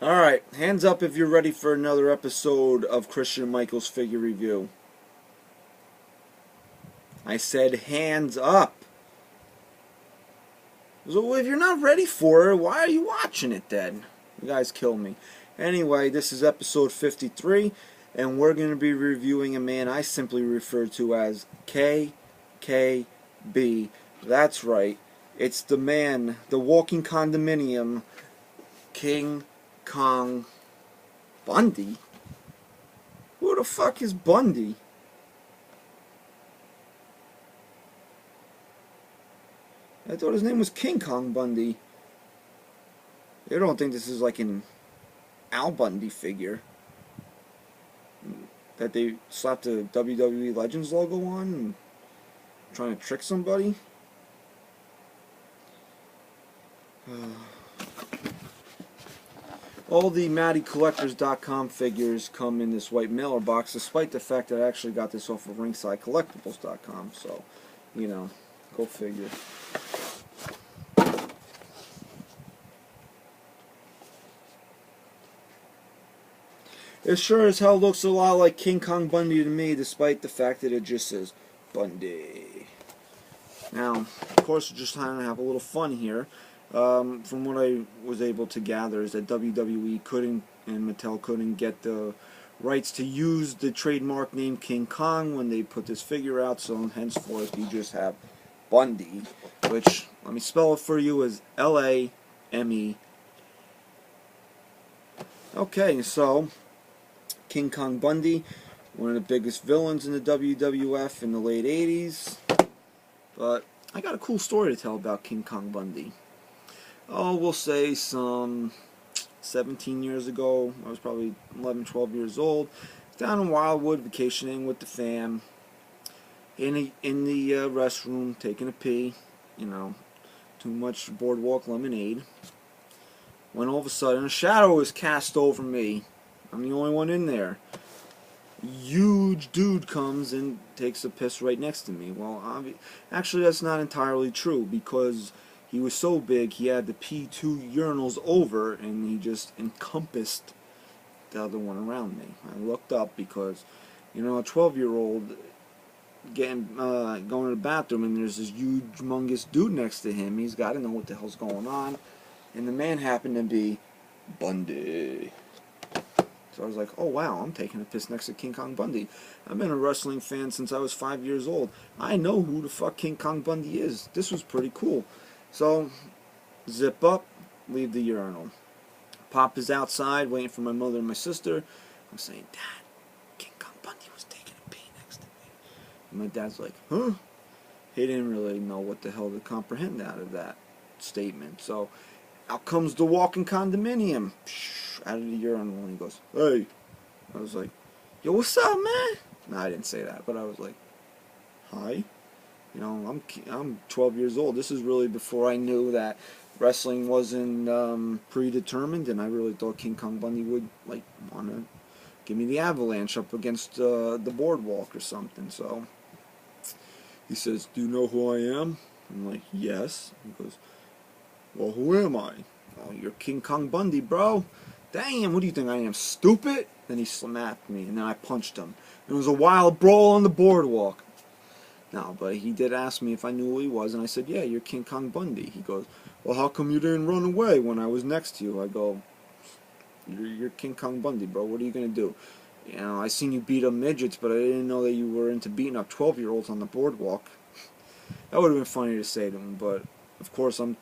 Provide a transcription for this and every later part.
Alright, hands up if you're ready for another episode of Christian Michael's Figure Review. I said hands up. So if you're not ready for it, why are you watching it then? You guys kill me. Anyway, this is episode 53, and we're going to be reviewing a man I simply refer to as KKB. That's right. It's the man, the walking condominium, King Kong Bundy? Who the fuck is Bundy? I thought his name was King Kong Bundy. You don't think this is like an Al Bundy figure that they slapped a WWE Legends logo on and trying to trick somebody? All the MattyCollectors.com figures come in this white mailer box, despite the fact that I actually got this off of RingsideCollectibles.com, so, you know, go figure. It sure as hell looks a lot like King Kong Bundy to me, despite the fact that it just says Bundy. Now, of course, we're just trying to have a little fun here. From what I was able to gather is that WWE couldn't, and Mattel couldn't get the rights to use the trademark name King Kong when they put this figure out, so henceforth you just have Bundy, which, let me spell it for you, is L-A-M-E. Okay, so King Kong Bundy, one of the biggest villains in the WWF in the late 80s. But I got a cool story to tell about King Kong Bundy. Oh, we'll say some 17 years ago. I was probably 11, 12 years old. Down in Wildwood, vacationing with the fam. In the restroom, taking a pee. You know, too much boardwalk lemonade. When all of a sudden, a shadow is cast over me. I'm the only one in there. Huge dude comes and takes a piss right next to me. Well, actually, that's not entirely true, because he was so big he had to pee 2 urinals over, and he just encompassed the other one around me. I looked up because, you know, a 12-year-old going to the bathroom, and there's this huge, humongous dude next to him. He's got to know what the hell's going on. And the man happened to be Bundy. So I was like, oh wow, I'm taking a piss next to King Kong Bundy. I've been a wrestling fan since I was 5 years old. I know who the fuck King Kong Bundy is. This was pretty cool. So, zip up, leave the urinal. Pop is outside, waiting for my mother and my sister. I'm saying, Dad, King Kong Bundy was taking a pee next to me. And my dad's like, huh? He didn't really know what the hell to comprehend out of that statement. So, out comes the walking condominium, out of the urinal, and he goes, hey. I was like, yo, what's up, man? No, I didn't say that, but I was like, hi. You know, I'm 12 years old. This is really before I knew that wrestling wasn't predetermined, and I really thought King Kong Bundy would, like, want to give me the avalanche up against the boardwalk or something. So he says, do you know who I am? I'm like, yes. He goes, well, who am I? Oh, you're King Kong Bundy, bro. Damn, what do you think I am, stupid? Then he slapped me, and then I punched him. It was a wild brawl on the boardwalk. No, but he did ask me if I knew who he was, and I said, yeah, you're King Kong Bundy. He goes, well, how come you didn't run away when I was next to you? I go, you're King Kong Bundy, bro. What are you going to do? You know, I seen you beat up midgets, but I didn't know that you were into beating up 12-year-olds on the boardwalk. That would have been funny to say to him, but of course I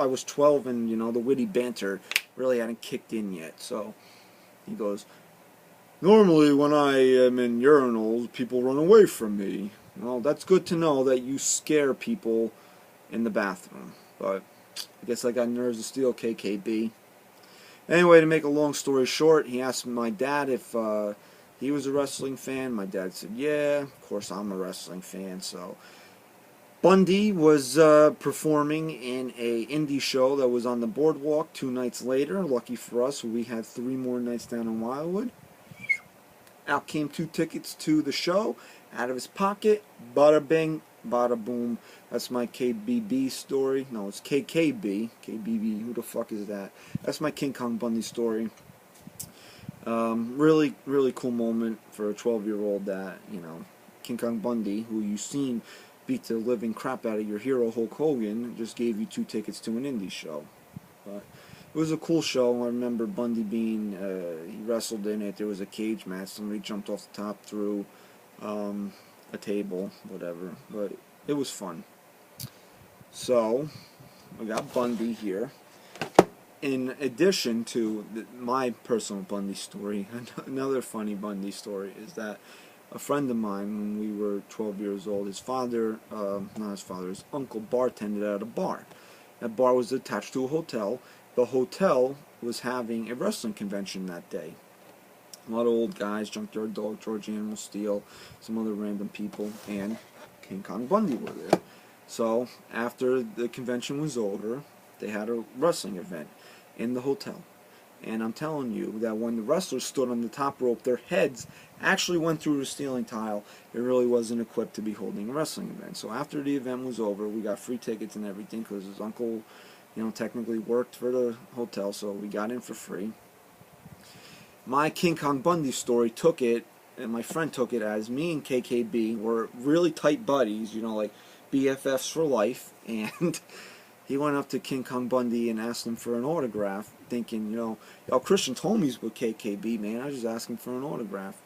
was 12, and, you know, the witty banter really hadn't kicked in yet. So he goes, normally when I am in urinals, people run away from me. Well, that's good to know that you scare people in the bathroom. But I guess I got nerves of steel, KKB. Anyway, to make a long story short, he asked my dad if he was a wrestling fan. My dad said, yeah, of course I'm a wrestling fan. So Bundy was performing in a indie show that was on the boardwalk 2 nights later. Lucky for us, we had 3 more nights down in Wildwood. Out came 2 tickets to the show. Out of his pocket, bada bing, bada boom. That's my KBB story. No, it's KKB. KBB, who the fuck is that? That's my King Kong Bundy story. Really, really cool moment for a 12-year-old that, King Kong Bundy, who you've seen beat the living crap out of your hero Hulk Hogan, just gave you 2 tickets to an indie show. But it was a cool show. I remember Bundy being, he wrestled in it. There was a cage match. Somebody jumped off the top through a table, whatever. But it was fun. So, we got Bundy here. In addition to my personal Bundy story, another funny Bundy story is that a friend of mine, when we were 12 years old, his father, not his father, his uncle bartended at a bar. That bar was attached to a hotel. The hotel was having a wrestling convention that day. A lot of old guys, Junkyard Dog, George Animal Steel, some other random people, and King Kong Bundy were there. So, after the convention was over, they had a wrestling event in the hotel. And I'm telling you that when the wrestlers stood on the top rope, their heads actually went through the ceiling tile. It really wasn't equipped to be holding a wrestling event. So after the event was over, we got free tickets and everything because his uncle, technically worked for the hotel, so we got in for free. My King Kong Bundy story took it, and my friend took it as me and KKB were really tight buddies, like BFFs for life, and he went up to King Kong Bundy and asked him for an autograph, thinking, Christian's homies with KKB, man. I was just asking for an autograph.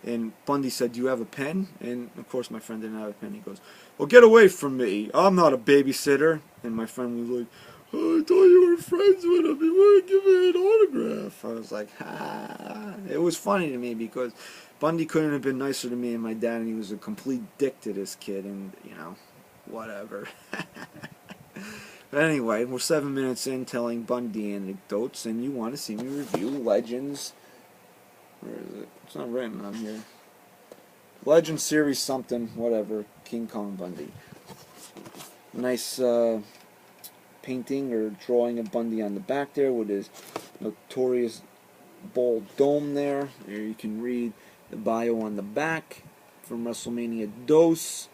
And Bundy said, "Do you have a pen?" And, of course, my friend didn't have a pen. He goes, "Well, get away from me. I'm not a babysitter." And my friend was like, "Oh, I thought you were friends with him. You want to give me an autograph?" I was like, ha. It was funny to me because Bundy couldn't have been nicer to me and my dad, and he was a complete dick to this kid, and, whatever. But anyway, we're 7 minutes in telling Bundy anecdotes, and you want to see me review Legends. Where is it? It's not written on here. Legend Series something, whatever. King Kong Bundy. Nice painting or drawing of Bundy on the back there with his notorious bald dome there. There you can read the bio on the back from WrestleMania Dos,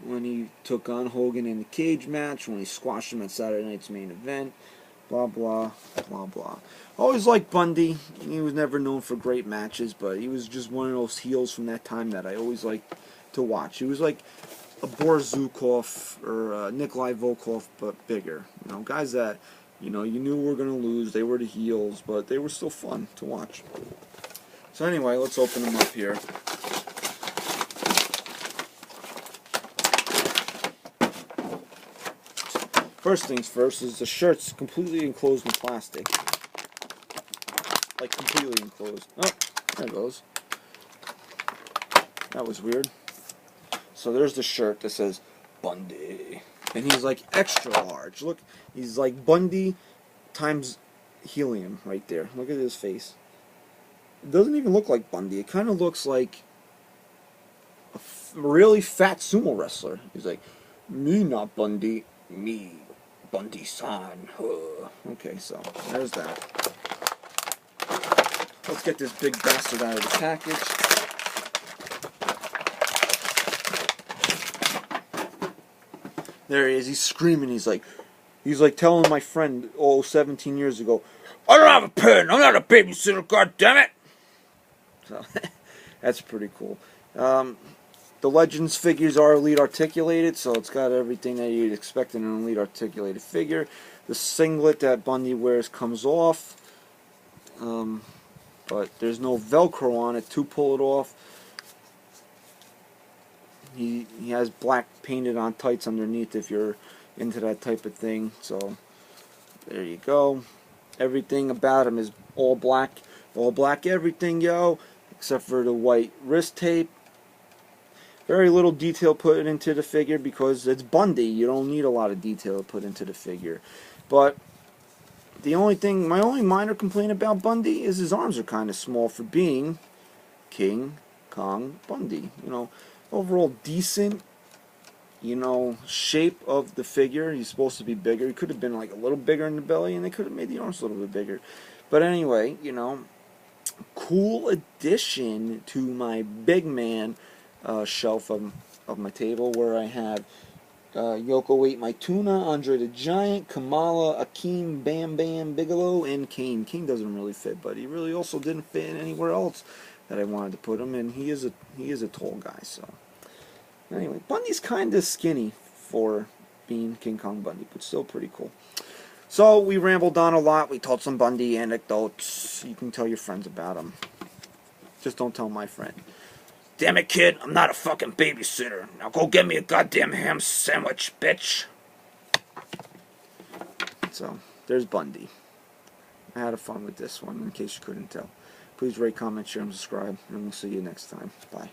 when he took on Hogan in the cage match, when he squashed him at Saturday night's main event, blah, blah, blah, blah. Always liked Bundy. He was never known for great matches, but he was just one of those heels from that time that I always liked to watch. He was like a Boris Zukov or Nikolai Volkov, but bigger. Guys that, you knew were going to lose. They were the heels, but they were still fun to watch. So anyway, let's open them up here. First things first is the shirt's completely enclosed in plastic. Like, completely enclosed. Oh, there it goes. That was weird. So there's the shirt that says Bundy. And he's like extra large. Look, he's like Bundy times helium right there. Look at his face. It doesn't even look like Bundy. It kind of looks like a really fat sumo wrestler. He's like, "Me not Bundy, me Bundy-san." Okay, so there's that. Let's get this big bastard out of the package. There he is. He's screaming. He's like telling my friend, 17 years ago, "I don't have a pen. I'm not a babysitter. God damn it!" So that's pretty cool. The Legends figures are Elite Articulated, so it's got everything that you'd expect in an Elite Articulated figure. The singlet that Bundy wears comes off, but there's no Velcro on it to pull it off. He has black painted on tights underneath if you're into that type of thing. So there you go. Everything about him is all black everything, yo, except for the white wrist tape. Very little detail put into the figure because it's Bundy. You don't need a lot of detail put into the figure. But my only minor complaint about Bundy is his arms are kind of small for being King Kong Bundy. Overall decent, shape of the figure. He's supposed to be bigger. He could have been like a little bigger in the belly, and they could have made the arms a little bit bigger. But anyway, cool addition to my big man shelf of of my table where I have Yoko ate my tuna, Andre the Giant, Kamala, Akeem, Bam Bam Bigelow, and Kane. Kane doesn't really fit, but he really also didn't fit anywhere else that I wanted to put him. And he is a tall guy. So anyway, Bundy's kind of skinny for being King Kong Bundy, but still pretty cool. So we rambled on a lot. We told some Bundy anecdotes. You can tell your friends about him. Just don't tell my friend. Damn it, kid, I'm not a fucking babysitter. Now go get me a goddamn ham sandwich, bitch. So, there's Bundy. I had fun with this one, in case you couldn't tell. Please rate, comment, share, and subscribe, and we'll see you next time. Bye.